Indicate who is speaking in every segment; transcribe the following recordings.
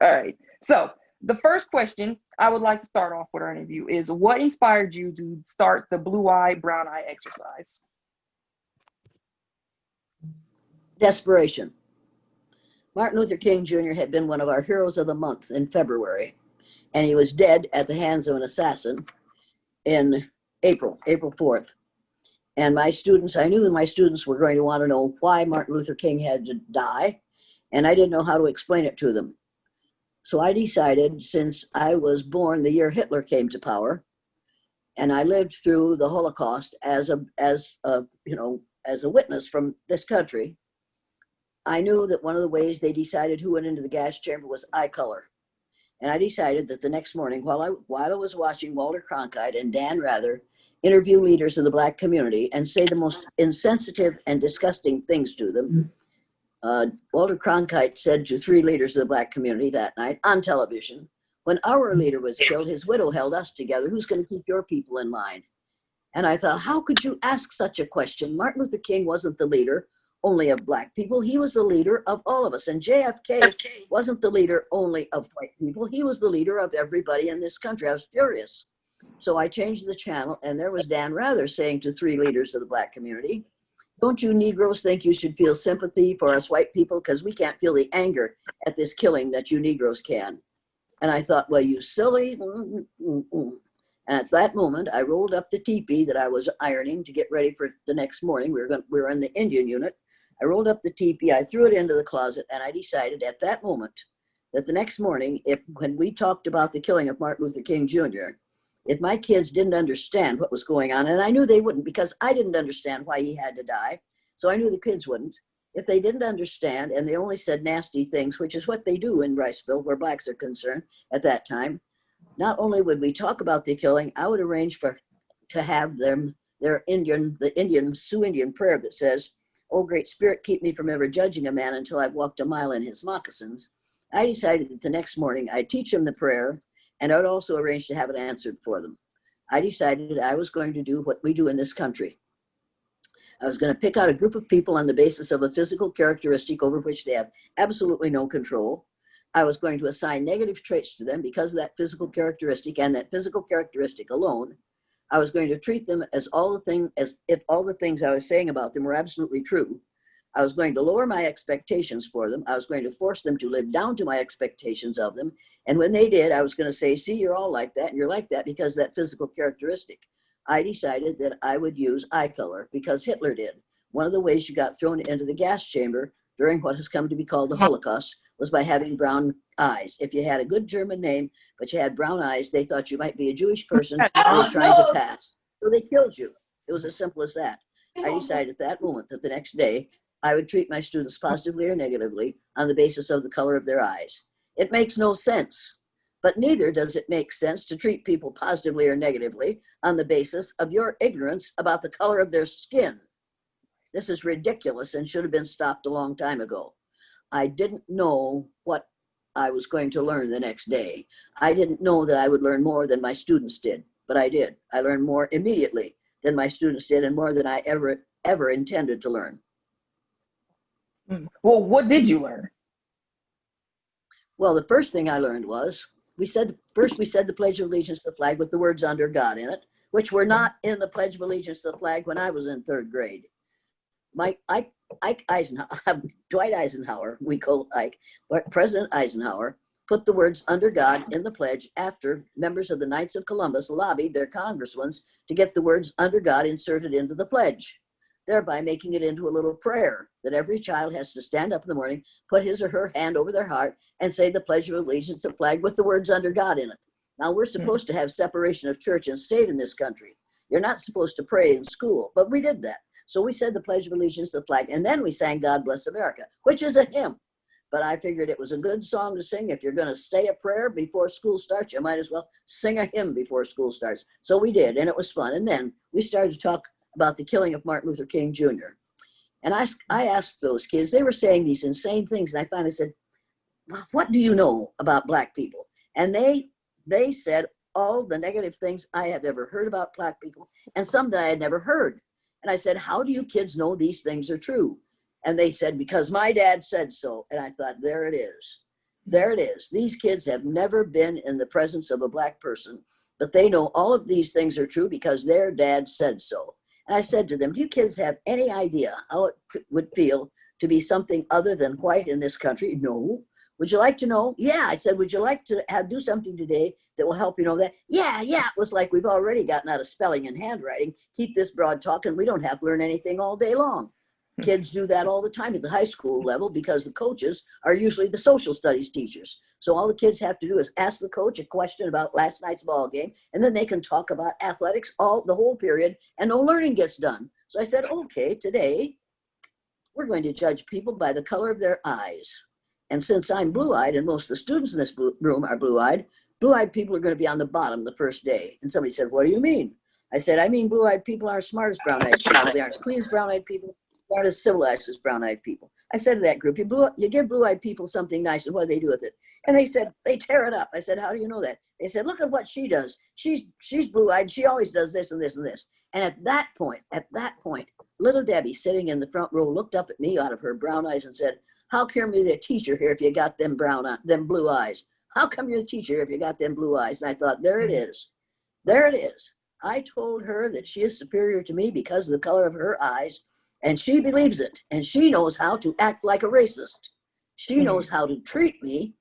Speaker 1: All right. So the first question I would like to start off with our interview is, what inspired you to start the blue eye, brown eye exercise?
Speaker 2: Desperation. Martin Luther King Jr. had been one of our heroes of the month in February, and he was dead at the hands of an assassin in April 4th. And my students, I knew my students were going to want to know why Martin Luther King had to die, and I didn't know how to explain it to them. So I decided, since I was born the year Hitler came to power, and I lived through the Holocaust as a witness from this country, I knew that one of the ways they decided who went into the gas chamber was eye color. And I decided that the next morning, while I was watching Walter Cronkite and Dan Rather interview leaders of the Black community and say the most insensitive and disgusting things to them, Walter Cronkite said to 3 leaders of the Black community that night on television, when our leader was killed, his widow held us together. Who's going to keep your people in line? And I thought, how could you ask such a question? Martin Luther King wasn't the leader only of Black people. He was the leader of all of us. And JFK wasn't the leader only of white people. He was the leader of everybody in this country. I was furious. So I changed the channel, and there was Dan Rather saying to 3 leaders of the Black community, don't you Negroes think you should feel sympathy for us white people? Because we can't feel the anger at this killing that you Negroes can. And I thought, well, you silly. And at that moment, I rolled up the teepee that I was ironing to get ready for the next morning. We were in the Indian unit. I rolled up the teepee, I threw it into the closet, and I decided at that moment that the next morning, when we talked about the killing of Martin Luther King Jr., if my kids didn't understand what was going on, and I knew they wouldn't because I didn't understand why he had to die, so I knew the kids wouldn't. If they didn't understand and they only said nasty things, which is what they do in Riceville, where Blacks are concerned at that time, not only would we talk about the killing, I would arrange to have them, the Indian Sioux Indian prayer that says, "Oh, great spirit, keep me from ever judging a man until I've walked a mile in his moccasins." I decided that the next morning I'd teach them the prayer, and I would also arrange to have it answered for them. I decided I was going to do what we do in this country. I was going to pick out a group of people on the basis of a physical characteristic over which they have absolutely no control. I was going to assign negative traits to them because of that physical characteristic and that physical characteristic alone. I was going to treat them as if all the things I was saying about them were absolutely true. I was going to lower my expectations for them. I was going to force them to live down to my expectations of them. And when they did, I was going to say, see, you're all like that, and you're like that because of that physical characteristic. I decided that I would use eye color because Hitler did. One of the ways you got thrown into the gas chamber during what has come to be called the Holocaust was by having brown eyes. If you had a good German name, but you had brown eyes, they thought you might be a Jewish person who was trying to pass. So they killed you. It was as simple as that. I decided at that moment that the next day I would treat my students positively or negatively on the basis of the color of their eyes. It makes no sense, but neither does it make sense to treat people positively or negatively on the basis of your ignorance about the color of their skin. This is ridiculous and should have been stopped a long time ago. I didn't know what I was going to learn the next day. I didn't know that I would learn more than my students did, but I did. I learned more immediately than my students did and more than I ever intended to learn.
Speaker 1: Well, what did you learn?
Speaker 2: Well, the first thing I learned was we said the Pledge of Allegiance to the flag with the words "under God" in it, which were not in the Pledge of Allegiance to the flag when I was in 3rd grade. Ike Eisenhower, Dwight Eisenhower, we call Ike, but President Eisenhower put the words "under God" in the pledge after members of the Knights of Columbus lobbied their congressmen to get the words "under God" inserted into the pledge, thereby making it into a little prayer that every child has to stand up in the morning, put his or her hand over their heart, and say the Pledge of Allegiance to the flag with the words "under God" in it. Now, we're supposed to have separation of church and state in this country. You're not supposed to pray in school, but we did that. So we said the Pledge of Allegiance to the flag, and then we sang "God Bless America," which is a hymn. But I figured it was a good song to sing. If you're going to say a prayer before school starts, you might as well sing a hymn before school starts. So we did, and it was fun. And then we started to talk about the killing of Martin Luther King Jr. And I asked those kids, they were saying these insane things, and I finally said, well, what do you know about Black people? And they said all the negative things I had ever heard about Black people, and some that I had never heard. And I said, how do you kids know these things are true? And they said, because my dad said so. And I thought, there it is. There it is. These kids have never been in the presence of a black person, but they know all of these things are true because their dad said so. And I said to them, do you kids have any idea how it would feel to be something other than white in this country? No. Would you like to know? Yeah. I said, would you like to do something today that will help you know that? Yeah. It was like we've already gotten out of spelling and handwriting. Keep this broad talk and we don't have to learn anything all day long. Kids do that all the time at the high school level because the coaches are usually the social studies teachers. So all the kids have to do is ask the coach a question about last night's ball game, and then they can talk about athletics the whole period, and no learning gets done. So I said, okay, today we're going to judge people by the color of their eyes. And since I'm blue-eyed, and most of the students in this room are blue-eyed people are going to be on the bottom the first day. And somebody said, what do you mean? I said, I mean blue-eyed people aren't as smart as brown-eyed people. They aren't as clean as brown-eyed people. Aren't as civilized as brown-eyed people. I said to that group, you give blue-eyed people something nice, and what do they do with it? And they said, they tear it up. I said, how do you know that? They said, look at what she does. She's blue-eyed. She always does this and this and this. And at that point, little Debbie sitting in the front row looked up at me out of her brown eyes and said, how come you're the teacher here if you got them blue eyes? How come you're the teacher if you got them blue eyes? And I thought, there it is. There it is. I told her that she is superior to me because of the color of her eyes. And she believes it, and she knows how to act like a racist. She knows how to treat me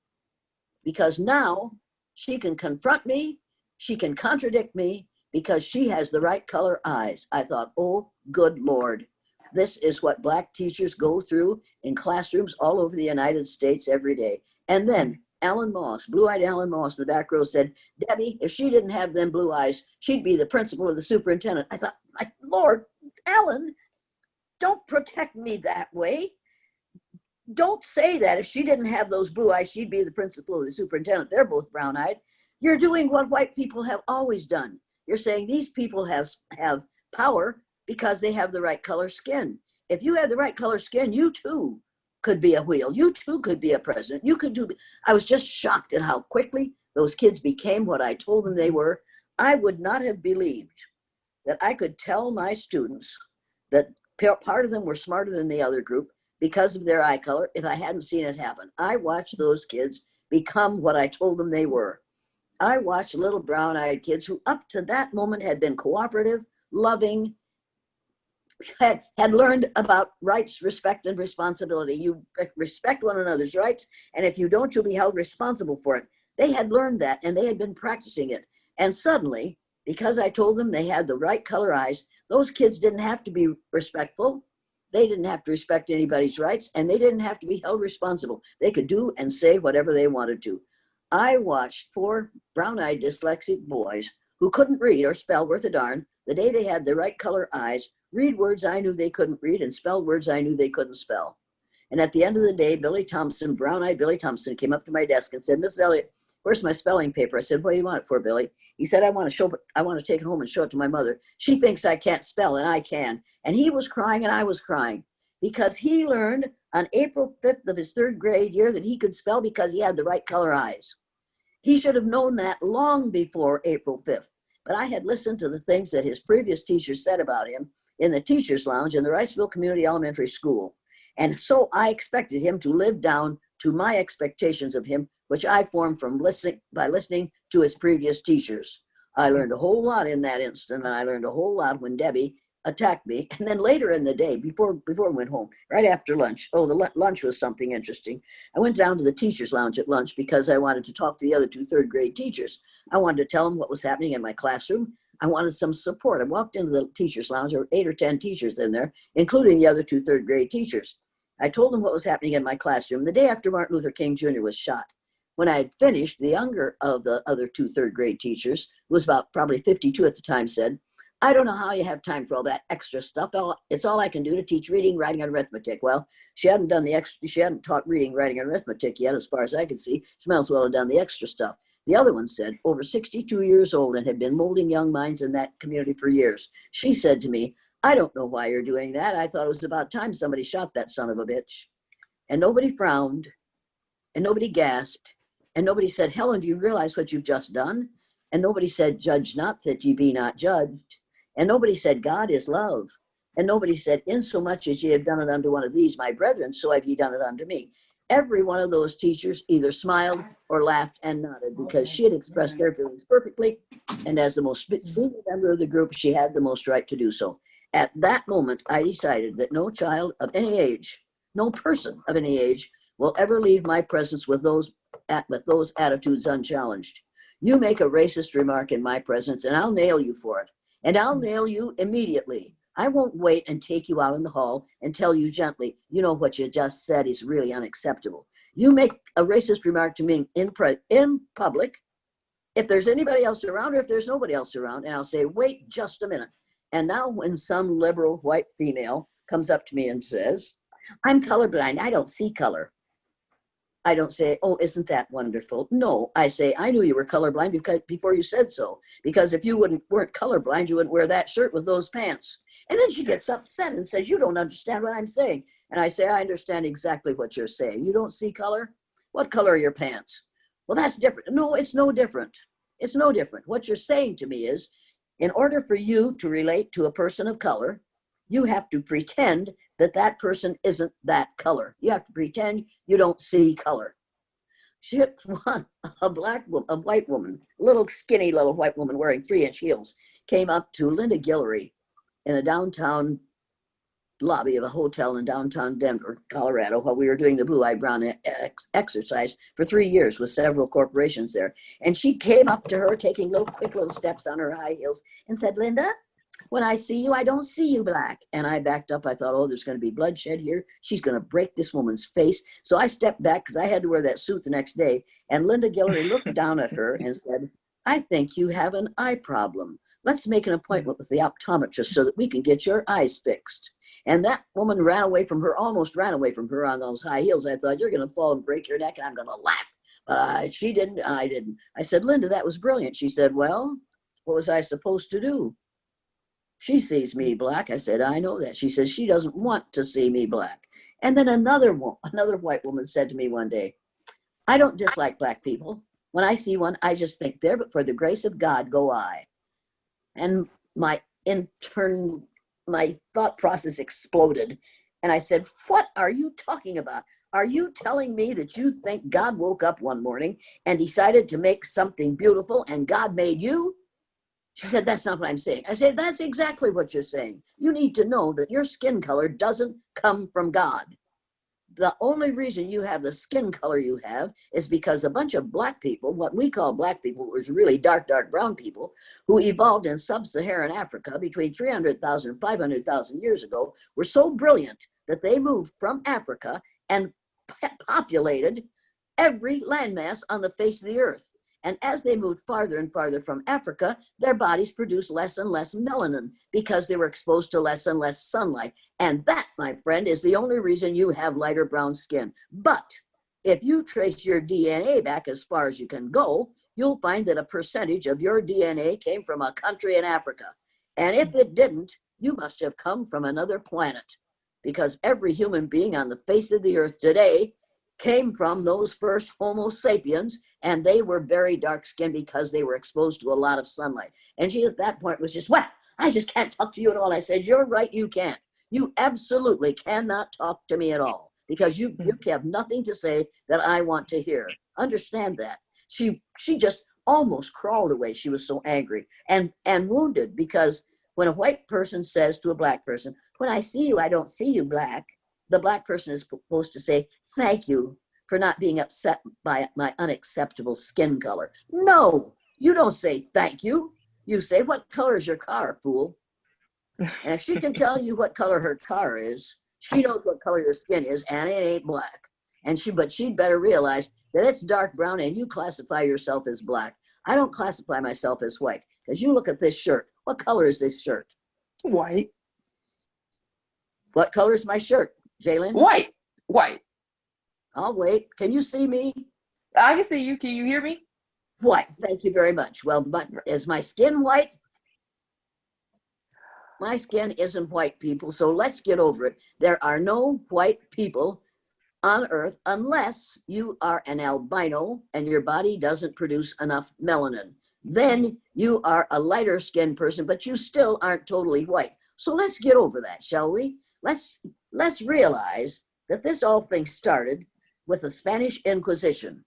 Speaker 2: because now she can confront me, she can contradict me because she has the right color eyes. I thought, oh, good Lord, this is what black teachers go through in classrooms all over the United States every day. And then Alan Moss, blue-eyed Alan Moss in the back row said, Debbie, if she didn't have them blue eyes, she'd be the principal or the superintendent. I thought, my Lord, Alan, don't protect me that way. Don't say that if she didn't have those blue eyes, she'd be the principal or the superintendent. They're both brown-eyed. You're doing what white people have always done. You're saying these people have power because they have the right color skin. If you had the right color skin, you too could be a wheel. You too could be a president. You could do. I was just shocked at how quickly those kids became what I told them they were. I would not have believed that I could tell my students that part of them were smarter than the other group because of their eye color if I hadn't seen it happen. I watched those kids become what I told them they were. I watched little brown-eyed kids who up to that moment had been cooperative, loving, had learned about rights, respect, and responsibility. You respect one another's rights, and if you don't, you'll be held responsible for it. They had learned that, and they had been practicing it. And suddenly, because I told them they had the right color eyes, those kids didn't have to be respectful. They didn't have to respect anybody's rights, and they didn't have to be held responsible. They could do and say whatever they wanted to. I watched 4 brown-eyed dyslexic boys who couldn't read or spell worth a darn the day they had the right color eyes, read words I knew they couldn't read and spell words I knew they couldn't spell. And at the end of the day, Billy Thompson, brown-eyed Billy Thompson, came up to my desk and said, Mrs. Elliott, where's my spelling paper? I said, what do you want it for, Billy? He said, I want to take it home and show it to my mother. She thinks I can't spell, and I can. And he was crying, and I was crying, because he learned on April 5th of his 3rd grade year that he could spell because he had the right color eyes. He should have known that long before April 5th. But I had listened to the things that his previous teachers said about him in the teacher's lounge in the Riceville Community Elementary School. And so I expected him to live down to my expectations of him, which I formed from listening to his previous teachers. I learned a whole lot in that instant, and I learned a whole lot when Debbie attacked me. And then later in the day, before we went home, right after lunch, the lunch was something interesting. I went down to the teacher's lounge at lunch because I wanted to talk to the other 2 3rd grade teachers. I wanted to tell them what was happening in my classroom. I wanted some support. I walked into the teacher's lounge. There were 8 or 10 teachers in there, including the other 2 3rd grade teachers. I told them what was happening in my classroom the day after Martin Luther King Jr. was shot. When I had finished, the younger of the other 2 3rd grade teachers, who was about probably 52 at the time, said, I don't know how you have time for all that extra stuff. It's all I can do to teach reading, writing, and arithmetic. Well, she hadn't taught reading, writing, and arithmetic yet, as far as I could see. She might as well have done the extra stuff. The other one said, over 62 years old and had been molding young minds in that community for years. She said to me, I don't know why you're doing that. I thought it was about time somebody shot that son of a bitch. And nobody frowned, and nobody gasped, and nobody said, Helen, do you realize what you've just done? And nobody said, judge not that ye be not judged. And nobody said, God is love. And nobody said, insomuch as ye have done it unto one of these, my brethren, so have ye done it unto me. every one of those teachers either smiled or laughed and nodded because she had expressed their feelings perfectly. And as the most senior member of the group, she had the most right to do so. At that moment, I decided that no child of any age, no person of any age, will ever leave my presence with those attitudes unchallenged. You make a racist remark in my presence, and I'll nail you for it. And I'll nail you immediately. I won't wait and take you out in the hall and tell you gently, you know, what you just said is really unacceptable. You make a racist remark to me in public, if there's anybody else around or if there's nobody else around, and I'll say, wait just a minute. And now when some liberal white female comes up to me and says, I'm colorblind, I don't see color, I don't say, oh, isn't that wonderful? No, I say, I knew you were colorblind because before you said so. Because if you weren't colorblind, you wouldn't wear that shirt with those pants. And then she gets upset and says, you don't understand what I'm saying. And I say, I understand exactly what you're saying. You don't see color? What color are your pants? Well, that's different. No, it's no different. It's no different. What you're saying to me is, in order for you to relate to a person of color, you have to pretend that that person isn't that color. You have to pretend you don't see color. She had one, a white woman, little skinny little white woman wearing 3-inch heels, came up to Linda Guillory in a downtown lobby of a hotel in downtown Denver, Colorado, while we were doing the blue-eyed brown exercise for 3 years with several corporations there. And she came up to her, taking quick little steps on her high heels, and said, Linda, when I see you, I don't see you black. And I backed up. I thought, oh, there's going to be bloodshed here. She's going to break this woman's face. So I stepped back because I had to wear that suit the next day. And Linda Guillory looked down at her and said, I think you have an eye problem. Let's make an appointment with the optometrist so that we can get your eyes fixed. And that woman almost ran away from her on those high heels. I thought, you're going to fall and break your neck, and I'm going to laugh. But she didn't, I didn't. I said, Linda, that was brilliant. She said, well, what was I supposed to do? She sees me black. I said, I know that. She says she doesn't want to see me black. And then another white woman said to me one day, I don't dislike black people. When I see one, I just think, there, but for the grace of God, go I. And my thought process exploded. And I said, what are you talking about? Are you telling me that you think God woke up one morning and decided to make something beautiful and God made you? She said, that's not what I'm saying. I said, that's exactly what you're saying. You need to know that your skin color doesn't come from God. The only reason you have the skin color you have is because a bunch of black people, what we call black people, was really dark brown people, who evolved in sub-Saharan Africa between 300,000 and 500,000 years ago, were so brilliant that they moved from Africa and populated every landmass on the face of the earth. And as they moved farther and farther from Africa, their bodies produced less and less melanin because they were exposed to less and less sunlight. And that, my friend, is the only reason you have lighter brown skin. But if you trace your DNA back as far as you can go, you'll find that a percentage of your DNA came from a country in Africa. And if it didn't, you must have come from another planet, because every human being on the face of the earth today came from those first Homo sapiens, and they were very dark skinned because they were exposed to a lot of sunlight. And she at that point was just, well, I just can't talk to you at all. I said, you're right, you can't. You absolutely cannot talk to me at all, because you have nothing to say that I want to hear. Understand that. She just almost crawled away. She was so angry and wounded, because when a white person says to a black person, when I see you, I don't see you black, the black person is supposed to say, thank you for not being upset by my unacceptable skin color. No, you don't say thank you. You say, what color is your car, fool? And if she can tell you what color her car is, she knows what color your skin is, and it ain't black. But she'd better realize that it's dark brown and you classify yourself as black. I don't classify myself as white, because you look at this shirt. What color is this shirt?
Speaker 1: White.
Speaker 2: What color is my shirt, Jaylin?
Speaker 1: White.
Speaker 2: I'll wait. Can you see me?
Speaker 1: I can see you. Can you hear me?
Speaker 2: White. Thank you very much. Well, is my skin white? My skin isn't white, people, so let's get over it. There are no white people on Earth unless you are an albino and your body doesn't produce enough melanin. Then you are a lighter skinned person, but you still aren't totally white. So let's get over that, shall we? Let's realize that this all thing started with the Spanish Inquisition,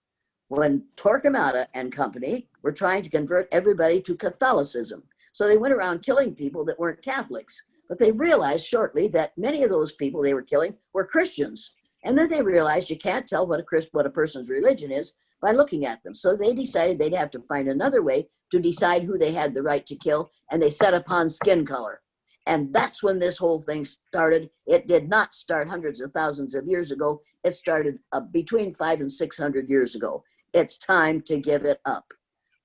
Speaker 2: when Torquemada and company were trying to convert everybody to Catholicism. So they went around killing people that weren't Catholics. But they realized shortly that many of those people they were killing were Christians. And then they realized you can't tell what a person's religion is by looking at them. So they decided they'd have to find another way to decide who they had the right to kill, and they set upon skin color. And that's when this whole thing started. It did not start hundreds of thousands of years ago. It started between 500 and 600 years ago. It's time to give it up.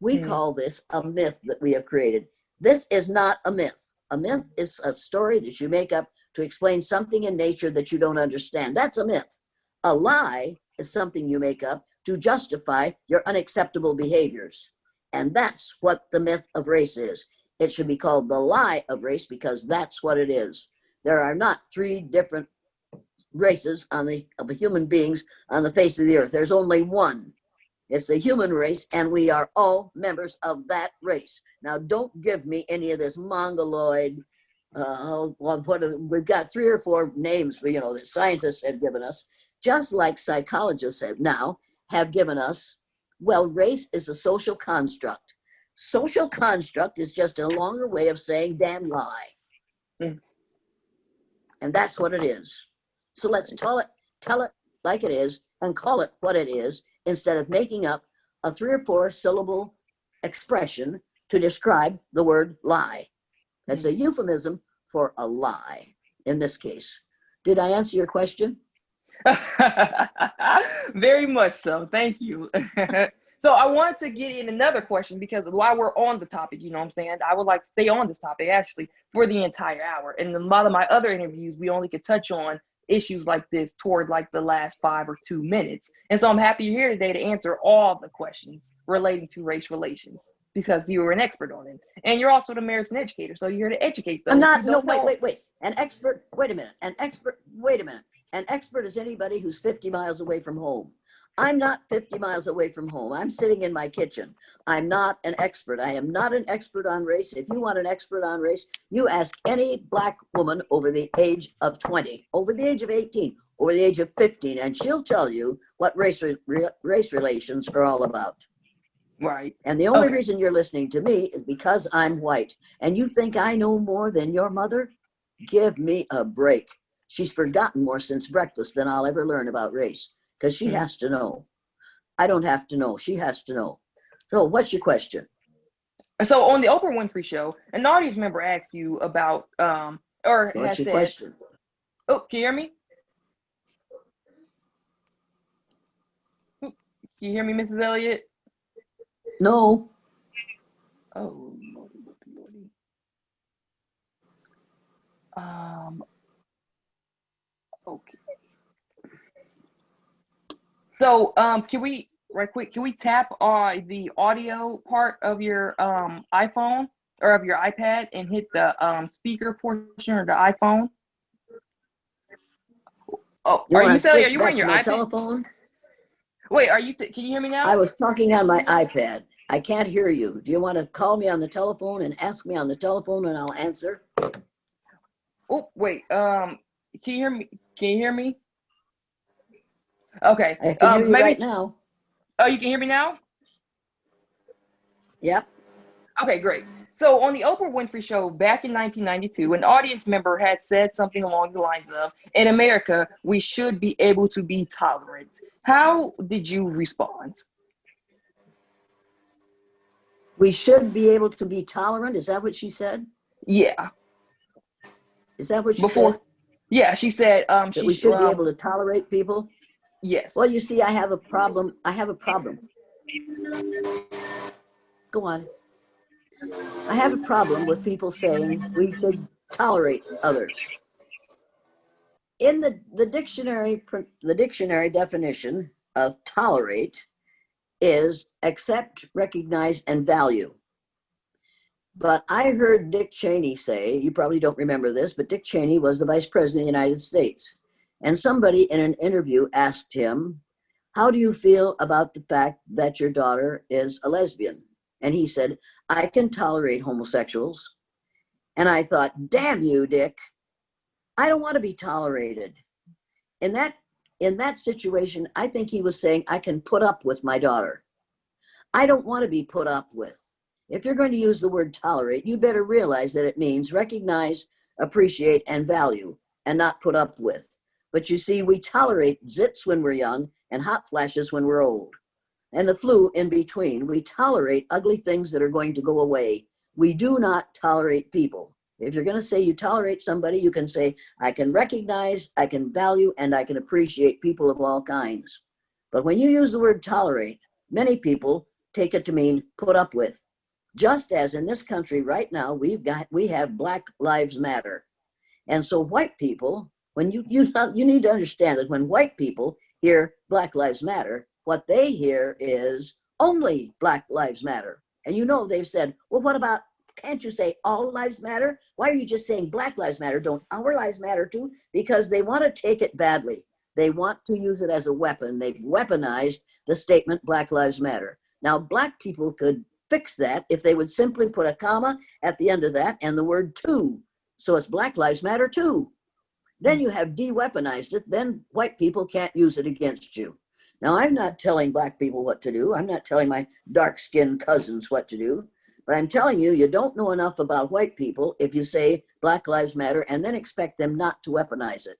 Speaker 2: We call this a myth that we have created. This is not a myth. A myth is a story that you make up to explain something in nature that you don't understand. That's a myth. A lie is something you make up to justify your unacceptable behaviors. And that's what the myth of race is. It should be called the lie of race because that's what it is. There are not three different races of human beings on the face of the earth. There's only one. It's the human race, and we are all members of that race. Now, don't give me any of this mongoloid. We've got 3 or 4 names, that scientists have given us, just like psychologists have given us. Well, race is a social construct. Social construct is just a longer way of saying damn lie. And that's what it is. So let's tell it like it is and call it what it is, instead of making up a 3 or 4 syllable expression to describe the word lie. That's a euphemism for a lie in this case. Did I answer your question?
Speaker 1: Very much so. Thank you. So I wanted to get in another question, because while we're on the topic, you know what I'm saying, I would like to stay on this topic actually for the entire hour. And a lot of my other interviews, we only could touch on issues like this toward like the last 5 or 2 minutes. And so I'm happy you're here today to answer all the questions relating to race relations, because you were an expert on it. And you're also an American educator, so you're here to educate those.
Speaker 2: I'm not, no, wait. An expert, wait a minute. An expert is anybody who's 50 miles away from home. I'm not 50 miles away from home. I'm sitting in my kitchen. I'm not an expert. I am not an expert on race. If you want an expert on race, you ask any black woman over the age of 20, over the age of 18, over the age of 15, and she'll tell you what race relations are all about.
Speaker 1: Right.
Speaker 2: And the only reason you're listening to me is because I'm white. And you think I know more than your mother? Give me a break. She's forgotten more since breakfast than I'll ever learn about race. Because she has to know. I don't have to know. She has to know. So what's your question?
Speaker 1: So on the Oprah Winfrey Show, an audience member asked you about,
Speaker 2: what's your question?
Speaker 1: Oh, can you hear me? Can you hear me, Mrs. Elliott?
Speaker 2: No.
Speaker 1: Oh, Lordy. Okay. So, can we tap the audio part of your iPhone or of your iPad and hit the speaker portion of the iPhone? Oh, are you wearing your iPad?
Speaker 2: Telephone?
Speaker 1: Wait, can you hear me now?
Speaker 2: I was talking on my iPad. I can't hear you. Do you want to call me on the telephone and ask me on the telephone and I'll answer?
Speaker 1: Oh, wait. Can you hear me? Can you hear me? Okay.
Speaker 2: I can hear you right now.
Speaker 1: Oh, you can hear me now?
Speaker 2: Yep.
Speaker 1: Okay, great. So on the Oprah Winfrey Show back in 1992, an audience member had said something along the lines of, in America, we should be able to be tolerant. How did you respond?
Speaker 2: We should be able to be tolerant. Is that what she said?
Speaker 1: Yeah.
Speaker 2: Is that what she said?
Speaker 1: Yeah, she said
Speaker 2: that we should be able to tolerate people?
Speaker 1: Yes.
Speaker 2: Well, you see, I have a problem. Go on. I have a problem with people saying we should tolerate others. In the dictionary definition of tolerate is accept, recognize, and value. But I heard Dick Cheney say, you probably don't remember this, but Dick Cheney was the Vice President of the United States. And somebody in an interview asked him, how do you feel about the fact that your daughter is a lesbian? And he said, I can tolerate homosexuals. And I thought, damn you, Dick. I don't want to be tolerated. In in that situation, I think he was saying, I can put up with my daughter. I don't want to be put up with. If you're going to use the word tolerate, you better realize that it means recognize, appreciate, and value, and not put up with. But you see, we tolerate zits when we're young and hot flashes when we're old, and the flu in between. We tolerate ugly things that are going to go away. We do not tolerate people. If you're going to say you tolerate somebody, you can say, I can recognize, I can value, and I can appreciate people of all kinds. But when you use the word tolerate, many people take it to mean put up with. Just as in this country right now, we have Black Lives Matter. And so white people, when you need to understand that when white people hear Black Lives Matter, what they hear is only Black Lives Matter. And you know, they've said, well, what about, can't you say all lives matter? Why are you just saying Black Lives Matter? Don't our lives matter too? Because they want to take it badly. They want to use it as a weapon. They've weaponized the statement Black Lives Matter. Now, Black people could fix that if they would simply put a comma at the end of that and the word too. So it's Black Lives Matter too. Then you have de-weaponized it. Then white people can't use it against you. Now, I'm not telling Black people what to do. I'm not telling my dark-skinned cousins what to do. But I'm telling you, you don't know enough about white people if you say Black Lives Matter and then expect them not to weaponize it.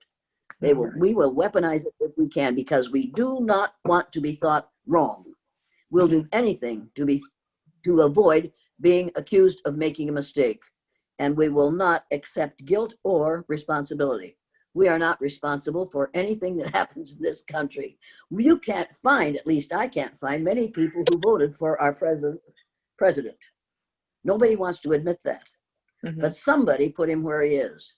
Speaker 2: We will weaponize it if we can, because we do not want to be thought wrong. We'll do anything to avoid being accused of making a mistake. And we will not accept guilt or responsibility. We are not responsible for anything that happens in this country. You can't find, at least I can't find, many people who voted for our president. Nobody wants to admit that. But somebody put him where he is.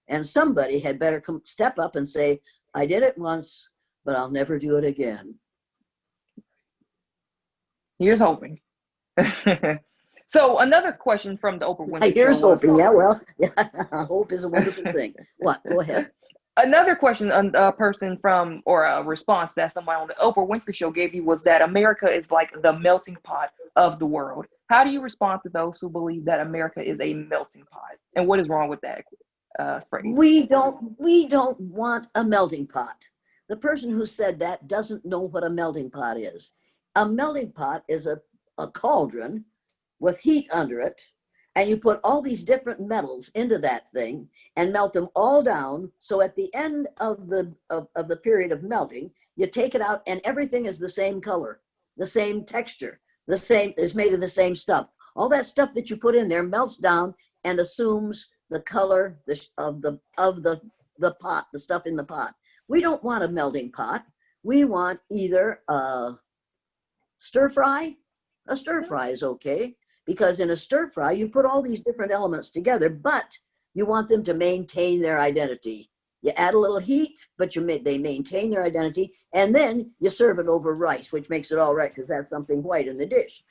Speaker 2: And somebody had better step up and say, I did it once, but I'll never do it again.
Speaker 1: Here's hoping. So another question from the Oprah Winfrey Show.
Speaker 2: Here's hoping. Yeah, well, hope is a wonderful thing. What? Go ahead.
Speaker 1: Another question a person from, or a response that somebody on the Oprah Winfrey Show gave you was that America is like the melting pot of the world. How do you respond to those who believe that America is a melting pot? And what is wrong with that phrase?
Speaker 2: We don't want a melting pot. The person who said that doesn't know what a melting pot is. A melting pot is a cauldron with heat under it, and you put all these different metals into that thing and melt them all down. So at the end of the period of melting, you take it out and everything is the same color, the same texture, the same, is made of the same stuff. All that stuff that you put in there melts down and assumes the color of the pot, the stuff in the pot. We don't want a melting pot. We want either a stir fry. A stir fry is okay, because in a stir fry, you put all these different elements together, but you want them to maintain their identity. You add a little heat, but they maintain their identity, and then you serve it over rice, which makes it all right because that's something white in the dish.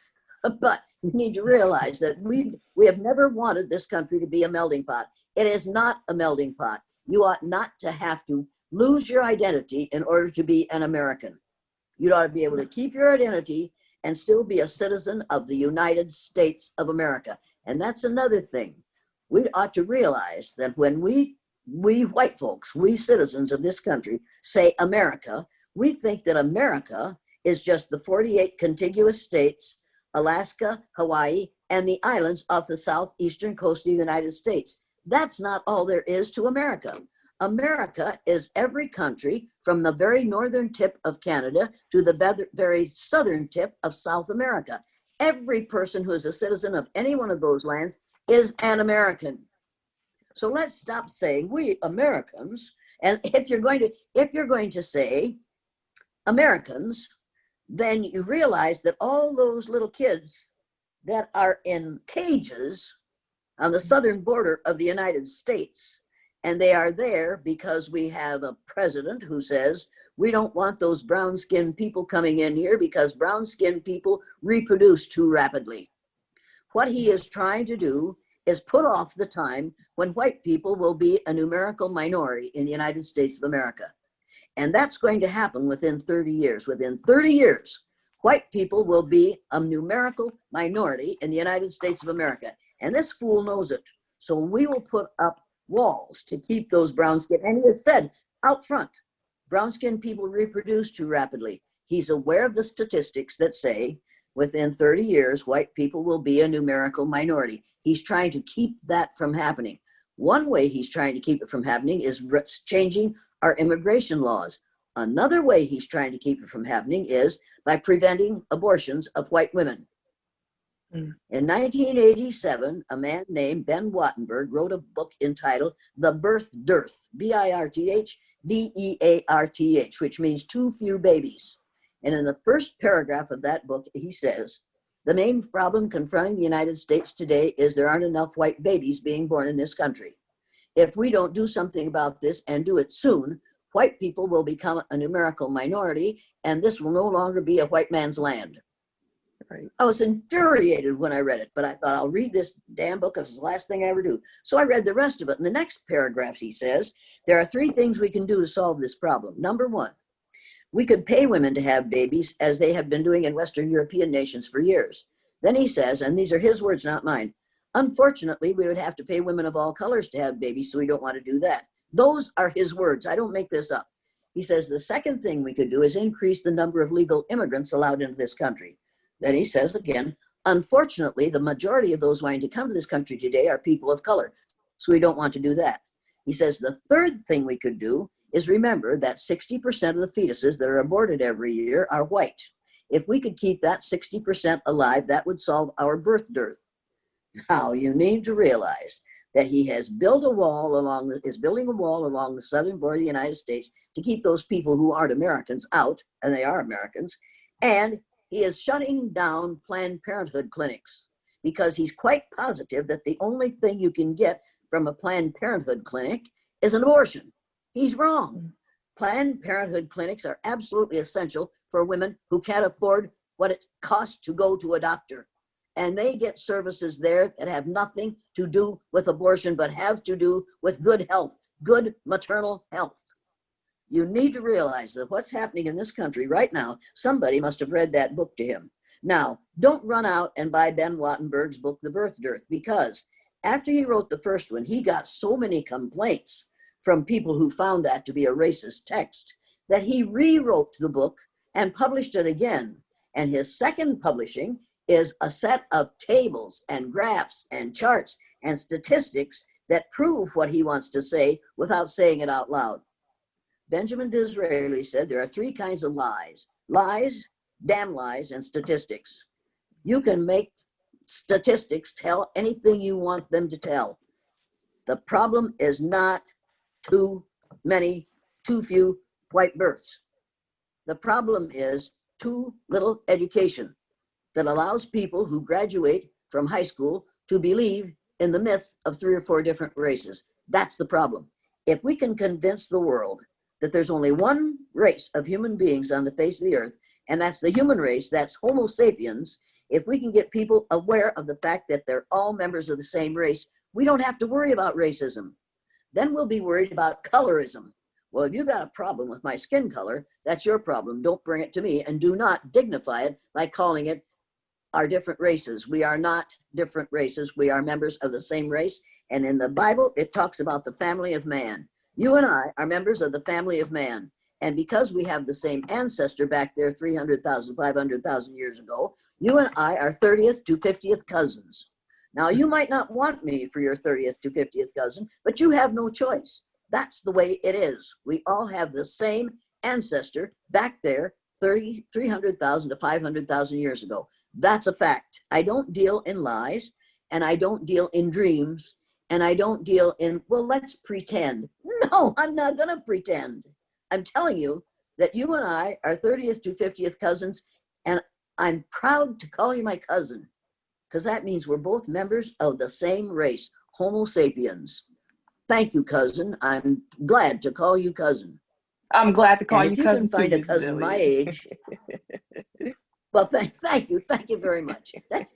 Speaker 2: But you need to realize that we have never wanted this country to be a melting pot. It is not a melting pot. You ought not to have to lose your identity in order to be an American. You ought to be able to keep your identity and still be a citizen of the United States of America. And that's another thing. We ought to realize that when we white folks, we citizens of this country, say America, we think that America is just the 48 contiguous states, Alaska, Hawaii, and the islands off the southeastern coast of the United States. That's not all there is to America. America is every country from the very northern tip of Canada to the very southern tip of South America. Every person who is a citizen of any one of those lands is an American. So let's stop saying we Americans. And if you're going to say Americans, then you realize that all those little kids that are in cages on the southern border of the United States, and they are there because we have a president who says, we don't want those brown-skinned people coming in here because brown-skinned people reproduce too rapidly. What he is trying to do is put off the time when white people will be a numerical minority in the United States of America. And that's going to happen within 30 years. Within 30 years, white people will be a numerical minority in the United States of America. And this fool knows it. So we will put up walls to keep those brown skin. And he has said out front Brown-skinned people reproduce too rapidly. He's aware of the statistics that say within 30 years, white people will be a numerical minority. He's trying to keep that from happening. One way he's trying to keep it from happening is changing our immigration laws. Another way he's trying to keep it from happening is by preventing abortions of white women. In 1987, a man named Ben Wattenberg wrote a book entitled The Birth Dearth, Birthdearth, which means too few babies. And in the first paragraph of that book, he says, the main problem confronting the United States today is there aren't enough white babies being born in this country. If we don't do something about this and do it soon, white people will become a numerical minority, and this will no longer be a white man's land.
Speaker 1: Right.
Speaker 2: I was infuriated when I read it, but I thought I'll read this damn book. It's the last thing I ever do. So I read the rest of it. In the next paragraph, he says, there are 3 things we can do to solve this problem. Number 1, we could pay women to have babies as they have been doing in Western European nations for years. Then he says, and these are his words, not mine, unfortunately, we would have to pay women of all colors to have babies, so we don't want to do that. Those are his words. I don't make this up. He says the second thing we could do is increase the number of legal immigrants allowed into this country. Then he says again, unfortunately, the majority of those wanting to come to this country today are people of color, so we don't want to do that. He says the third thing we could do is remember that 60% of the fetuses that are aborted every year are white. If we could keep that 60% alive, that would solve our birth dearth. Now, you need to realize that he has built a wall is building a wall along the southern border of the United States to keep those people who aren't Americans out, and they are Americans, and he is shutting down Planned Parenthood clinics because he's quite positive that the only thing you can get from a Planned Parenthood clinic is an abortion. He's wrong. Planned Parenthood clinics are absolutely essential for women who can't afford what it costs to go to a doctor. And they get services there that have nothing to do with abortion, but have to do with good health, good maternal health. You need to realize that what's happening in this country right now, somebody must have read that book to him. Now, don't run out and buy Ben Wattenberg's book, The Birth Dearth, because after he wrote the first one, he got so many complaints from people who found that to be a racist text that he rewrote the book and published it again. And his second publishing is a set of tables and graphs and charts and statistics that prove what he wants to say without saying it out loud. Benjamin Disraeli said there are 3 kinds of lies: lies, damn lies, and statistics. You can make statistics tell anything you want them to tell. The problem is not too few white births. The problem is too little education that allows people who graduate from high school to believe in the myth of 3 or 4 different races. That's the problem. If we can convince the world that there's only one race of human beings on the face of the earth, and that's the human race, that's Homo sapiens, if we can get people aware of the fact that they're all members of the same race, we don't have to worry about racism. Then we'll be worried about colorism. Well, if you got a problem with my skin color, that's your problem. Don't bring it to me, and do not dignify it by calling it our different races. We are not different races. We are members of the same race. And in the Bible, it talks about the family of man. You and I are members of the family of man. And because we have the same ancestor back there 300,000, 500,000 years ago, you and I are 30th to 50th cousins. Now, you might not want me for your 30th to 50th cousin, but you have no choice. That's the way it is. We all have the same ancestor back there 300,000 to 500,000 years ago. That's a fact. I don't deal in lies, and I don't deal in dreams, and I don't deal in, well, let's pretend. No, I'm not going to pretend. I'm telling you that you and I are 30th to 50th cousins, and I'm proud to call you my cousin, because that means we're both members of the same race, Homo sapiens. Thank you, cousin. I'm glad to call you cousin.
Speaker 1: I'm glad to call
Speaker 2: and
Speaker 1: you
Speaker 2: if you
Speaker 1: cousin
Speaker 2: can find
Speaker 1: too,
Speaker 2: a cousin
Speaker 1: Mrs.
Speaker 2: my
Speaker 1: Elliott.
Speaker 2: age, well, thank you very much.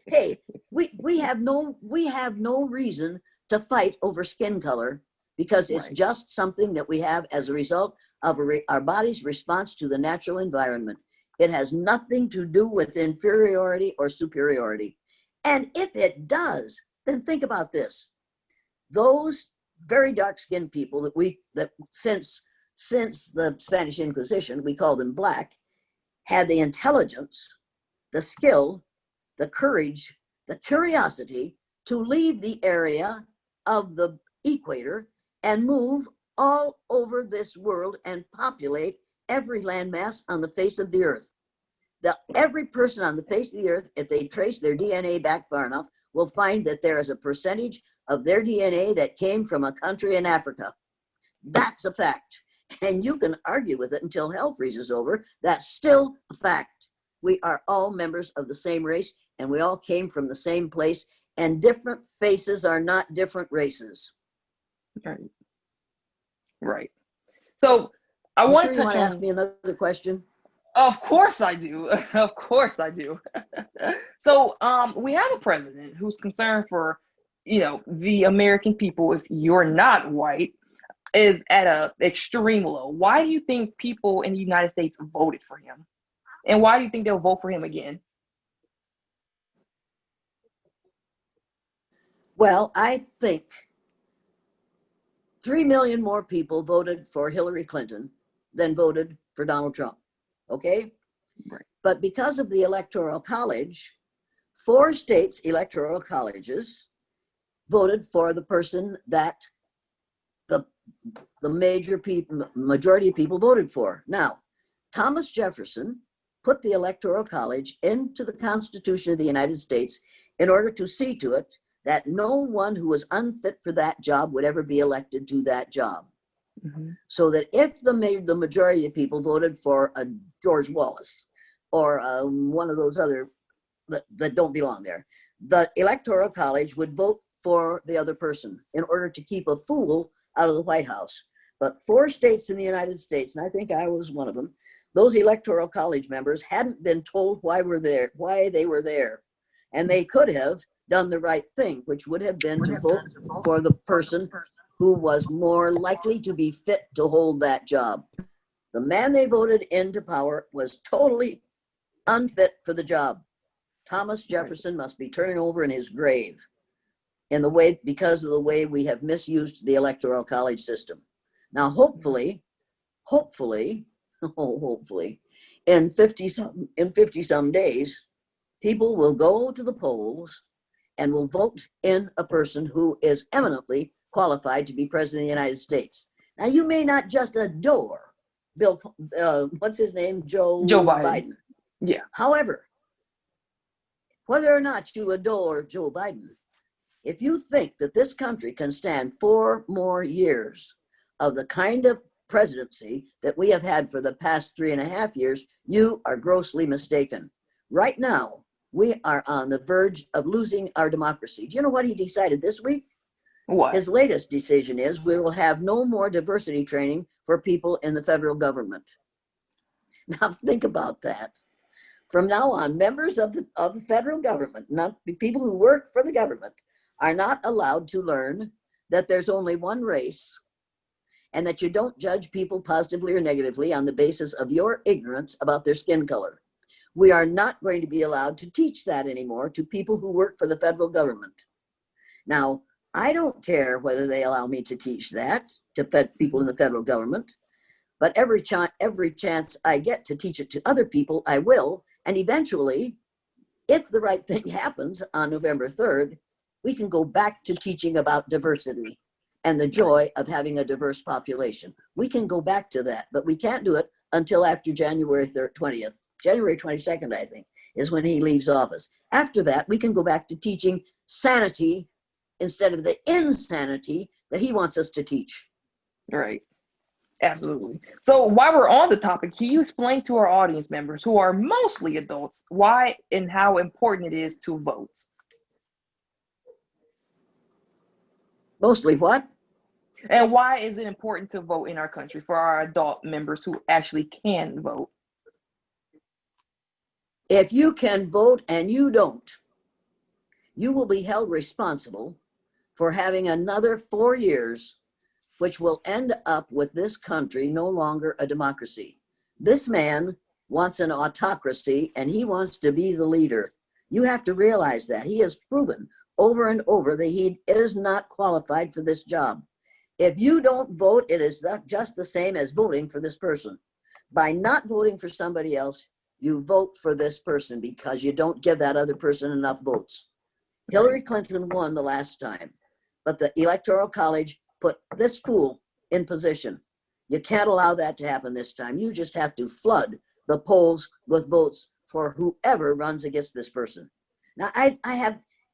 Speaker 2: Hey, we have no reason to fight over skin color, because it's
Speaker 1: Right.
Speaker 2: just something that we have as a result of our body's response to the natural environment. It has nothing to do with inferiority or superiority. And if it does, then think about this. Those very dark-skinned people that since since the Spanish Inquisition, we call them black, had the intelligence, the skill, the courage, the curiosity to leave the area of the equator and move all over this world and populate every landmass on the face of the earth. Every person on the face of the earth, if they trace their DNA back far enough, will find that there is a percentage of their DNA that came from a country in Africa. That's a fact. And you can argue with it until hell freezes over. That's still a fact. We are all members of the same race, and we all came from the same place, and different faces are not different races.
Speaker 1: Right. Right. So I
Speaker 2: You
Speaker 1: want
Speaker 2: sure
Speaker 1: to
Speaker 2: you
Speaker 1: touch
Speaker 2: want to ask
Speaker 1: on.
Speaker 2: me another question?
Speaker 1: Of course I do. Of course I do. So we have a president who's concerned for, the American people, if you're not white, is at a extreme low. Why do you think people in the United States voted for him? And why do you think they'll vote for him again?
Speaker 2: Well, I think 3 million more people voted for Hillary Clinton than voted for Donald Trump. Okay?
Speaker 1: Right.
Speaker 2: But because of the Electoral College, 4 states' electoral colleges voted for the person that the majority of people voted for. Now, Thomas Jefferson put the Electoral College into the Constitution of the United States in order to see to it that no one who was unfit for that job would ever be elected to that job. Mm-hmm. So that if the majority of people voted for a George Wallace or one of those other that don't belong there, the Electoral College would vote for the other person in order to keep a fool out of the White House. But 4 states in the United States, and I think I was one of them, those Electoral College members hadn't been told why they were there. And they could have done the right thing, which would have been to vote for the person who was more likely to be fit to hold that job. The man they voted into power was totally unfit for the job. Thomas Jefferson must be turning over in his grave because of the way we have misused the Electoral College system. Now, hopefully, in 50 some days, people will go to the polls and will vote in a person who is eminently qualified to be president of the United States. Now, you may not just adore Joe Biden.
Speaker 1: Yeah.
Speaker 2: However, whether or not you adore Joe Biden, if you think that this country can stand 4 more years of the kind of presidency that we have had for the past 3.5 years, you are grossly mistaken. Right now, we are on the verge of losing our democracy. Do you know what he decided this week?
Speaker 1: What?
Speaker 2: His latest decision is we will have no more diversity training for people in the federal government. Now think about that. From now on, members of the federal government, not the people who work for the government, are not allowed to learn that there's only one race and that you don't judge people positively or negatively on the basis of your ignorance about their skin color. We are not going to be allowed to teach that anymore to people who work for the federal government. Now, I don't care whether they allow me to teach that to people in the federal government, but every chance I get to teach it to other people, I will. And eventually, if the right thing happens on November 3rd, we can go back to teaching about diversity and the joy of having a diverse population. We can go back to that, but we can't do it until after January 20th. January 22nd, I think, is when he leaves office. After that, we can go back to teaching sanity instead of the insanity that he wants us to teach.
Speaker 1: Right. Absolutely. So while we're on the topic, can you explain to our audience members who are mostly adults why and how important it is to vote?
Speaker 2: Mostly what?
Speaker 1: And why is it important to vote in our country for our adult members who actually can vote?
Speaker 2: If you can vote and you don't, you will be held responsible for having another 4 years, which will end up with this country no longer a democracy. This man wants an autocracy and he wants to be the leader. You have to realize that. He has proven over and over that he is not qualified for this job. If you don't vote, it is not just the same as voting for this person. By not voting for somebody else, you vote for this person because you don't give that other person enough votes. Hillary Clinton won the last time, but the Electoral College put this fool in position. You can't allow that to happen this time. You just have to flood the polls with votes for whoever runs against this person. Now,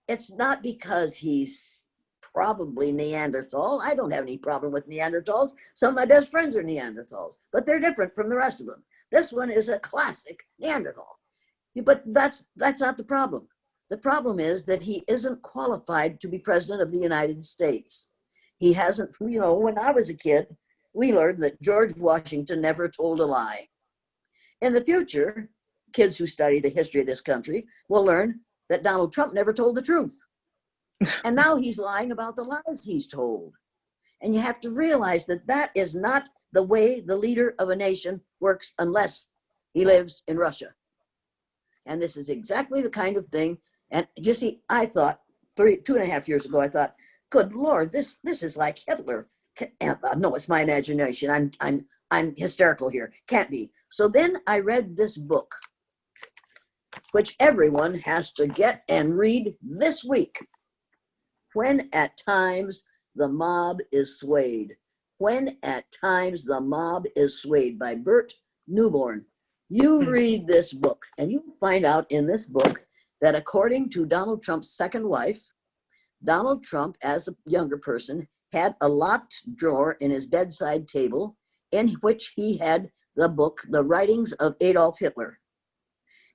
Speaker 2: it's not because he's probably Neanderthal. I don't have any problem with Neanderthals. Some of my best friends are Neanderthals, but they're different from the rest of them. This one is a classic Neanderthal. But that's not the problem. The problem is that he isn't qualified to be president of the United States. He hasn't, when I was a kid, we learned that George Washington never told a lie. In the future, kids who study the history of this country will learn that Donald Trump never told the truth. And now he's lying about the lies he's told. And you have to realize that that is not the way the leader of a nation works unless he lives in Russia. And this is exactly the kind of thing. And you see, I thought 2.5 years ago, I thought, good Lord, this is like Hitler. No, it's my imagination. I'm hysterical here. Can't be. So then I read this book, which everyone has to get and read this week. When at times the mob is swayed. When at times the mob is swayed, by Bert Newborn. You read this book and you find out in this book that according to Donald Trump's second wife, Donald Trump, as a younger person, had a locked drawer in his bedside table in which he had the book, The Writings of Adolf Hitler.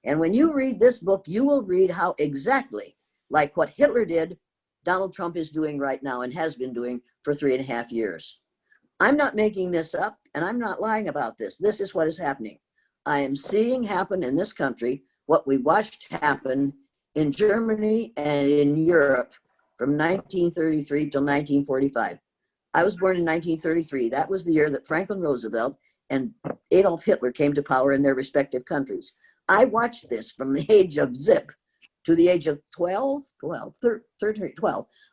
Speaker 2: And when you read this book, you will read how exactly like what Hitler did, Donald Trump is doing right now and has been doing for 3.5 years. I'm not making this up and I'm not lying about this. This is what is happening. I am seeing happen in this country what we watched happen in Germany and in Europe from 1933 till 1945. I was born in 1933. That was the year that Franklin Roosevelt and Adolf Hitler came to power in their respective countries. I watched this from the age of zip to the age of 12.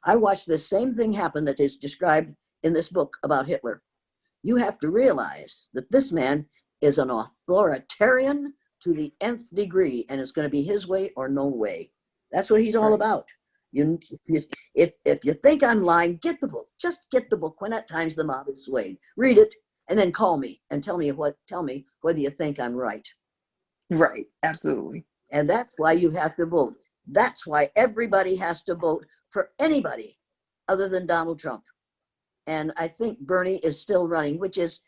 Speaker 2: I watched the same thing happen that is described in this book about Hitler. You have to realize that this man is an authoritarian to the nth degree, and it's going to be his way or no way. That's what he's all about. If you think I'm lying, get the book. Just get the book. When at times the mob is swayed, read it, and then call me and tell me whether you think I'm right.
Speaker 1: Right, absolutely.
Speaker 2: And that's why you have to vote. That's why everybody has to vote for anybody other than Donald Trump. And I think Bernie is still running, which is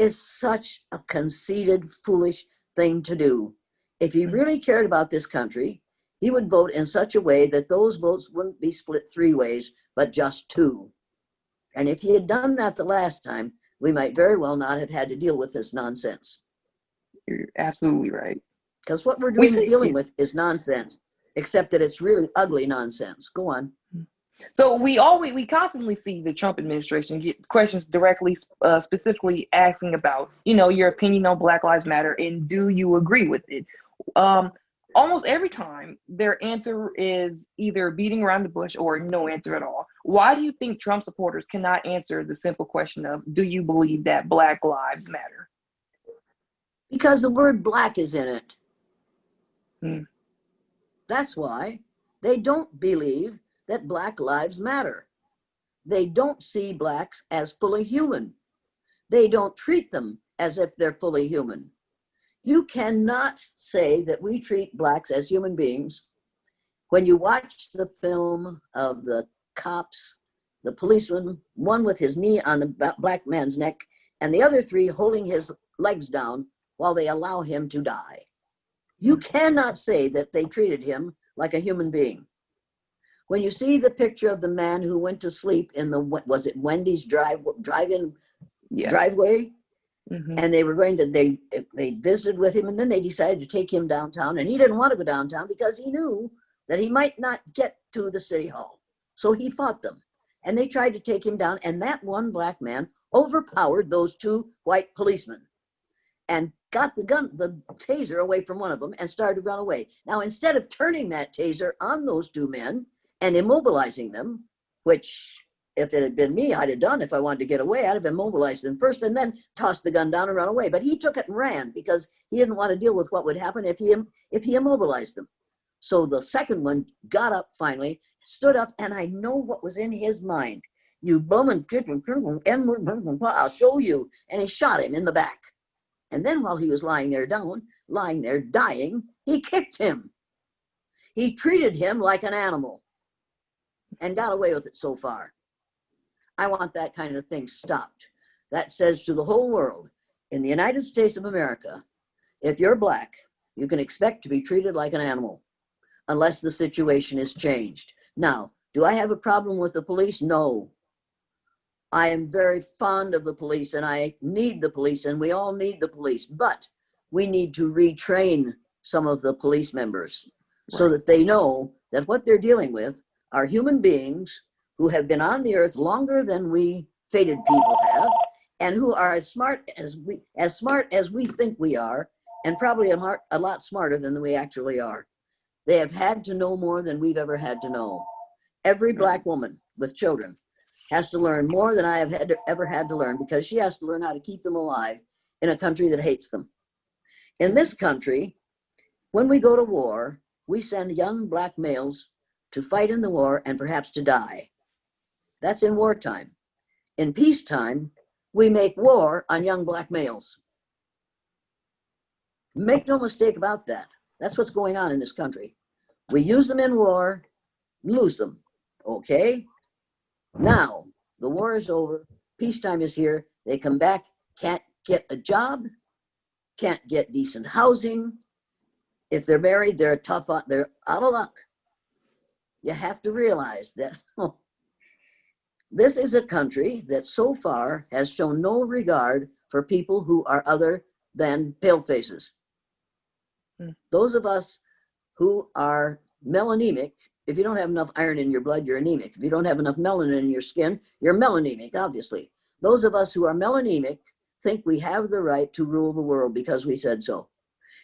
Speaker 2: such a conceited, foolish thing to do. If he really cared about this country, he would vote in such a way that those votes wouldn't be split 3 ways, but just 2. And if he had done that the last time, we might very well not have had to deal with this nonsense.
Speaker 1: You're absolutely right.
Speaker 2: Because what we're dealing with is nonsense, except that it's really ugly nonsense. Go on.
Speaker 1: So we constantly see the Trump administration get questions directly, specifically asking about, your opinion on Black Lives Matter and do you agree with it? Almost every time their answer is either beating around the bush or no answer at all. Why do you think Trump supporters cannot answer the simple question of, do you believe that Black lives matter?
Speaker 2: Because the word black is in it.
Speaker 1: Hmm.
Speaker 2: That's why they don't believe that Black lives matter. They don't see blacks as fully human. They don't treat them as if they're fully human. You cannot say that we treat blacks as human beings when you watch the film of the cops, the policeman, one with his knee on the black man's neck, and the other 3 holding his legs down while they allow him to die. You cannot say that they treated him like a human being. When you see the picture of the man who went to sleep in the, was it Wendy's drive-in driveway? Mm-hmm. And they were they visited with him, and then they decided to take him downtown, and he didn't want to go downtown because he knew that he might not get to the city hall. So he fought them, and they tried to take him down, and that one black man overpowered those 2 white policemen and got the taser away from one of them and started to run away. Now, instead of turning that taser on those 2 men and immobilizing them, which if it had been me, I'd have done. If I wanted to get away, I'd have immobilized them first and then tossed the gun down and run away. But he took it and ran because he didn't want to deal with what would happen if he immobilized them. So the second one got up finally, stood up, and I know what was in his mind. You bum and I'll show you. And he shot him in the back. And then while he was lying there dying, he kicked him. He treated him like an animal and got away with it so far. I want that kind of thing stopped. That says to the whole world, in the United States of America, if you're black, you can expect to be treated like an animal unless the situation is changed. Now, do I have a problem with the police? No. I am very fond of the police and I need the police and we all need the police, but we need to retrain some of the police members so that they know that what they're dealing with are human beings who have been on the earth longer than we fated people have and who are as smart as we think we are, and probably a lot smarter than we actually are. They have had to know more than we've ever had to know. Every black woman with children has to learn more than I have ever had to learn, because she has to learn how to keep them alive in a country that hates them. In this country, when we go to war, we send young black males to fight in the war and perhaps to die. That's in wartime. In peacetime, we make war on young black males. Make no mistake about that. That's what's going on in this country. We use them in war, lose them. Okay? Now, the war is over. Peacetime is here. They come back, can't get a job, can't get decent housing. If they're married, they're out of luck. You have to realize that this is a country that so far has shown no regard for people who are other than pale faces. Those of us who are melanemic, if you don't have enough iron in your blood, you're anemic. If you don't have enough melanin in your skin, you're melanemic, obviously. Those of us who are melanemic think we have the right to rule the world because we said so.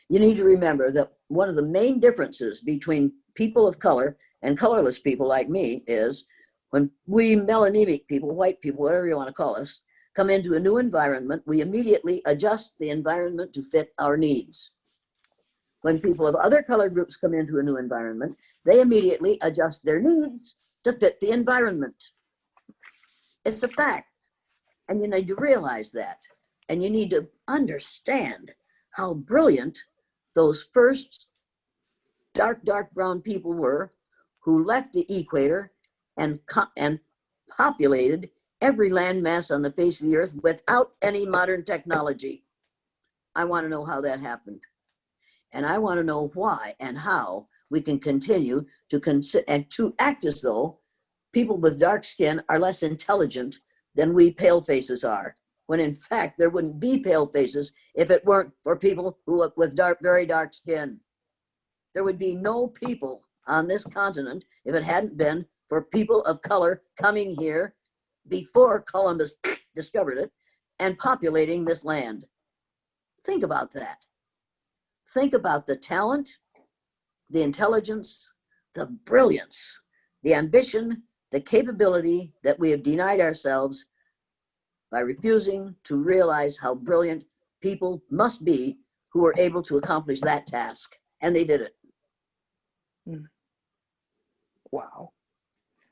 Speaker 2: You need to remember that one of the main differences between people of color and colorless people like me is when we melanemic people, white people, whatever you want to call us, come into a new environment, we immediately adjust the environment to fit our needs. When people of other color groups come into a new environment, they immediately adjust their needs to fit the environment. It's a fact. And you need to realize that. And you need to understand how brilliant those first dark brown people were who left the equator and populated every landmass on the face of the earth without any modern technology. I want to know how that happened. And I want to know why and how we can continue to act as though people with dark skin are less intelligent than we pale faces are, when in fact there wouldn't be pale faces if it weren't for people with very dark skin. There would be no people on this continent if it hadn't been for people of color coming here before Columbus discovered it and populating this land. Think about that. Think about the talent, the intelligence, the brilliance, the ambition, the capability that we have denied ourselves by refusing to realize how brilliant people must be who were able to accomplish that task. And they did it.
Speaker 1: Wow.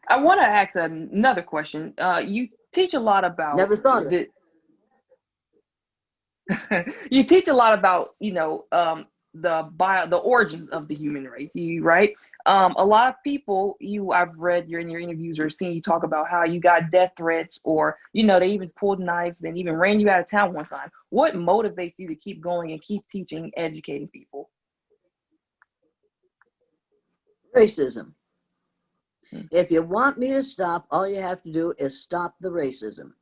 Speaker 1: I want to ask another question. You teach a lot about...
Speaker 2: Never thought of it.
Speaker 1: You teach a lot about, the origins of the human race, right? A lot of people I've read in your interviews or seen you talk about how you got death threats, or they even pulled knives and even ran you out of town one time. What motivates you to keep going and keep teaching, educating people?
Speaker 2: Racism. If you want me to stop, all you have to do is stop the racism.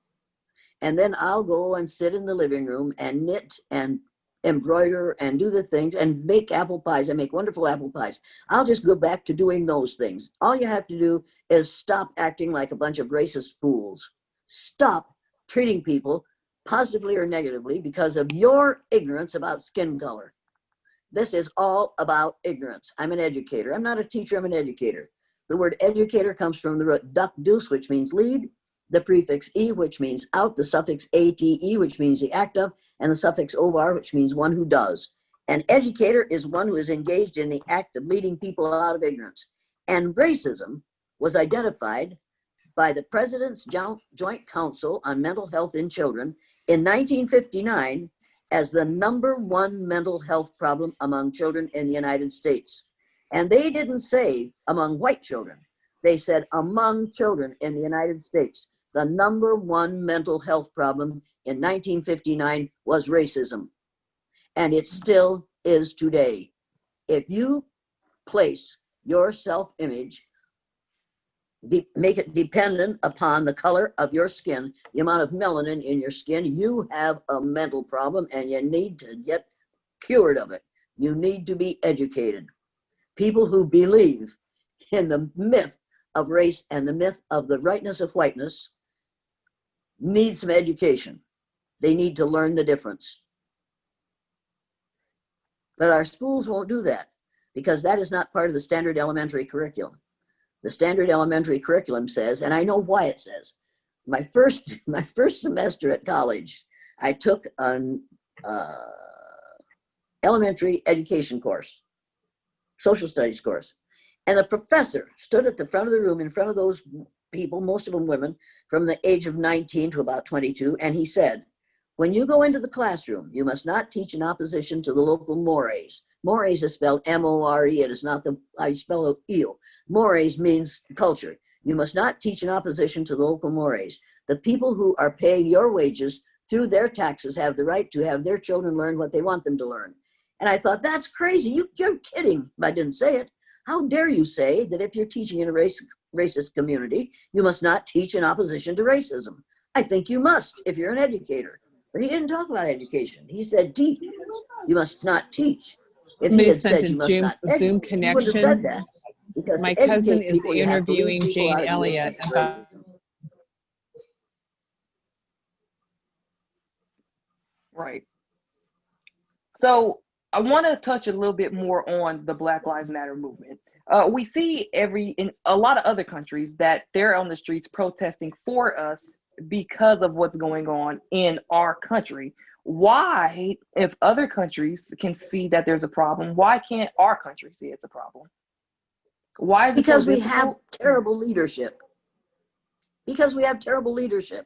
Speaker 2: And then I'll go and sit in the living room and knit and embroider and do the things and make apple pies. I make wonderful apple pies. I'll just go back to doing those things. All you have to do is stop acting like a bunch of racist fools. Stop treating people positively or negatively because of your ignorance about skin color. This is all about ignorance. I'm an educator. I'm not a teacher, I'm an educator. The word educator comes from the root duck deuce, which means lead, the prefix e, which means out, the suffix ate, which means the act of, and the suffix ovar, which means one who does. An educator is one who is engaged in the act of leading people out of ignorance. And racism was identified by the President's Joint Council on Mental Health in Children in 1959 as the #1 mental health problem among children in the United States. And they didn't say among white children. They said among children in the United States, the #1 mental health problem in 1959 was racism. And it still is today. If you place your self-image, make it dependent upon the color of your skin, the amount of melanin in your skin, you have a mental problem and you need to get cured of it. You need to be educated. People who believe in the myth of race and the myth of the rightness of whiteness need some education. They need to learn the difference. But our schools won't do that because that is not part of the standard elementary curriculum. The standard elementary curriculum says, and I know why it says, my first semester at college, I took an elementary education course, social studies course. And the professor stood at the front of the room in front of those people, most of them women, from the age of 19 to about 22. And he said, when you go into the classroom, you must not teach in opposition to the local mores. Mores is spelled M-O-R-E. It is not how you spell eel. Mores means culture. You must not teach in opposition to the local mores. The people who are paying your wages through their taxes have the right to have their children learn what they want them to learn. And I thought, that's crazy. You're kidding. I didn't say it. How dare you say that if you're teaching in a racist community, you must not teach in opposition to racism? I think you must if you're an educator. But he didn't talk about education. He said teach. You must not teach. If he had said you must not educate,
Speaker 3: Zoom
Speaker 2: he wouldn't have said that. Because
Speaker 3: My
Speaker 2: to
Speaker 3: cousin
Speaker 2: educate
Speaker 3: is
Speaker 2: people, you have to lead
Speaker 3: interviewing
Speaker 2: people
Speaker 3: Jane
Speaker 2: out of the
Speaker 3: Elliott
Speaker 2: ignorance of
Speaker 3: about.
Speaker 2: racism.
Speaker 1: Right. So I want to touch a little bit more on the Black Lives Matter movement. We see in a lot of other countries that they're on the streets protesting for us because of what's going on in our country. Why, if other countries can see that there's a problem, why can't our country see it's a problem? Why is it
Speaker 2: Because
Speaker 1: so
Speaker 2: we
Speaker 1: difficult?
Speaker 2: have terrible leadership. Because we have terrible leadership.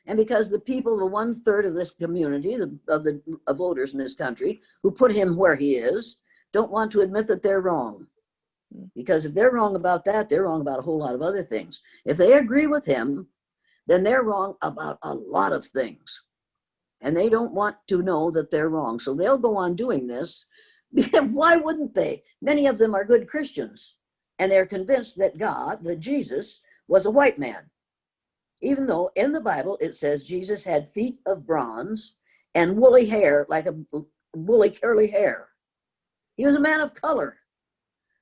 Speaker 2: And because the people, the 1/3 of this community, of the voters in this country, who put him where he is, don't want to admit that they're wrong. Because if they're wrong about that, they're wrong about a whole lot of other things. If they agree with him, then they're wrong about a lot of things. And they don't want to know that they're wrong. So they'll go on doing this. Why wouldn't they? Many of them are good Christians. And they're convinced that God, that Jesus, was a white man. Even though in the Bible it says Jesus had feet of bronze and woolly hair, like a woolly curly hair. He was a man of color.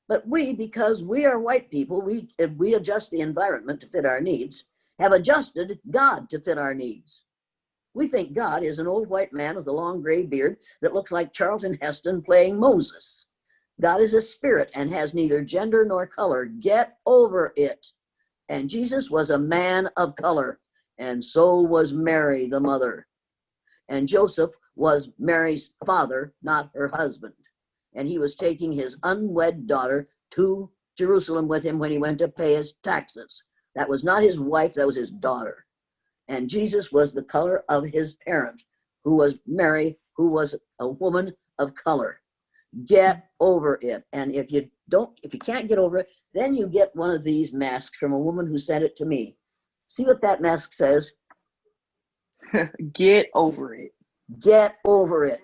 Speaker 2: But we, because we are white people, we adjust the environment to fit our needs, have adjusted God to fit our needs. We think God is an old white man with a long gray beard that looks like Charlton Heston playing Moses. God is a spirit and has neither gender nor color. Get over it. And Jesus was a man of color, and so was Mary, the mother. And Joseph was Mary's father, not her husband. And he was taking his unwed daughter to Jerusalem with him when he went to pay his taxes. That was not his wife, that was his daughter. And Jesus was the color of his parent, who was Mary, who was a woman of color. Get over it. And if you can't get over it, then you get one of these masks from a woman who sent it to me. See what that mask says?
Speaker 1: Get over it.
Speaker 2: Get over it.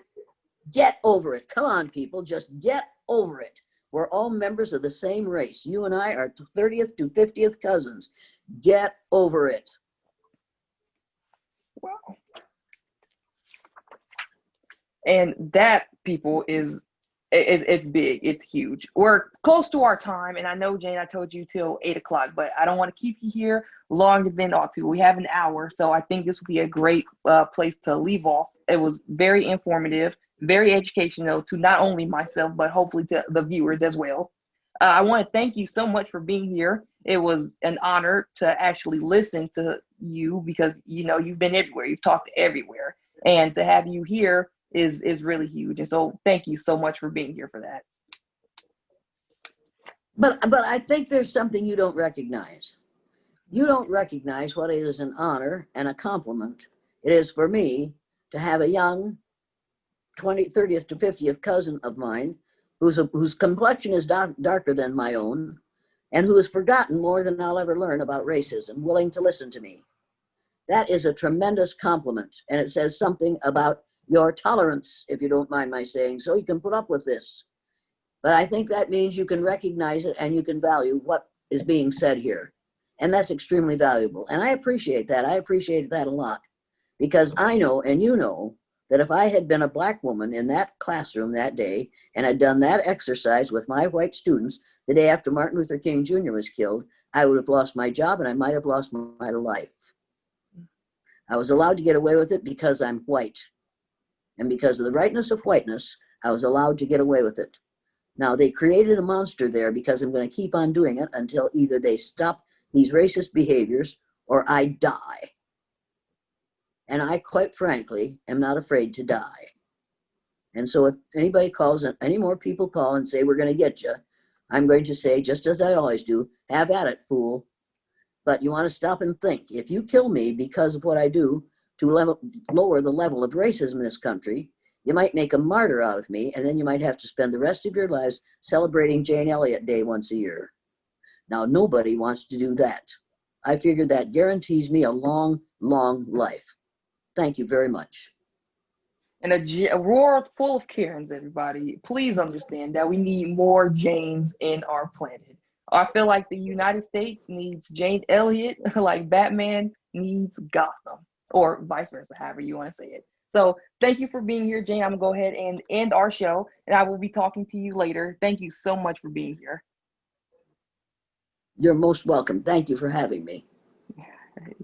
Speaker 2: Get over it. Come on, people, just get over it. We're all members of the same race. You and I are 30th to 50th cousins. Get over it.
Speaker 1: Wow. And that, people, it's big. It's huge. We're close to our time. And I know, Jane, I told you till 8 o'clock, but I don't want to keep you here longer than ought to. We have an hour. So I think this would be a great place to leave off. It was very informative, very educational to not only myself, but hopefully to the viewers as well. I want to thank you so much for being here. It was an honor to actually listen to you because, you know, you've been everywhere. You've talked everywhere. And to have you here is really huge. And so thank you so much for being here for that.
Speaker 2: But I think there's something you don't recognize. You don't recognize what it is an honor and a compliment it is for me to have a young 30th to 50th cousin of mine whose complexion is darker than my own and who has forgotten more than I'll ever learn about racism, willing to listen to me. That is a tremendous compliment, and it says something about your tolerance, if you don't mind my saying so. You can put up with this. But I think that means you can recognize it and you can value what is being said here. And that's extremely valuable. And I appreciate that. I appreciate that a lot because I know, and you know, that if I had been a Black woman in that classroom that day and had done that exercise with my white students the day after Martin Luther King Jr. was killed, I would have lost my job and I might have lost my life. I was allowed to get away with it because I'm white. And because of the rightness of whiteness, I was allowed to get away with it. Now, they created a monster there because I'm going to keep on doing it until either they stop these racist behaviors or I die. And I, quite frankly, am not afraid to die. And so if anybody calls, any more people call and say, we're going to get you, I'm going to say, just as I always do, have at it, fool. But you want to stop and think. If you kill me because of what I do to lower the level of racism in this country, you might make a martyr out of me, and then you might have to spend the rest of your lives celebrating Jane Elliott Day once a year. Now, nobody wants to do that. I figured that guarantees me a long, long life. Thank you very much.
Speaker 1: And a world full of Karens, everybody. Please understand that we need more Janes in our planet. I feel like the United States needs Jane Elliott, like Batman needs Gotham, or vice versa, however you want to say it. So thank you for being here, Jane. I'm going to go ahead and end our show, and I will be talking to you later. Thank you so much for being here.
Speaker 2: You're most welcome. Thank you for having me.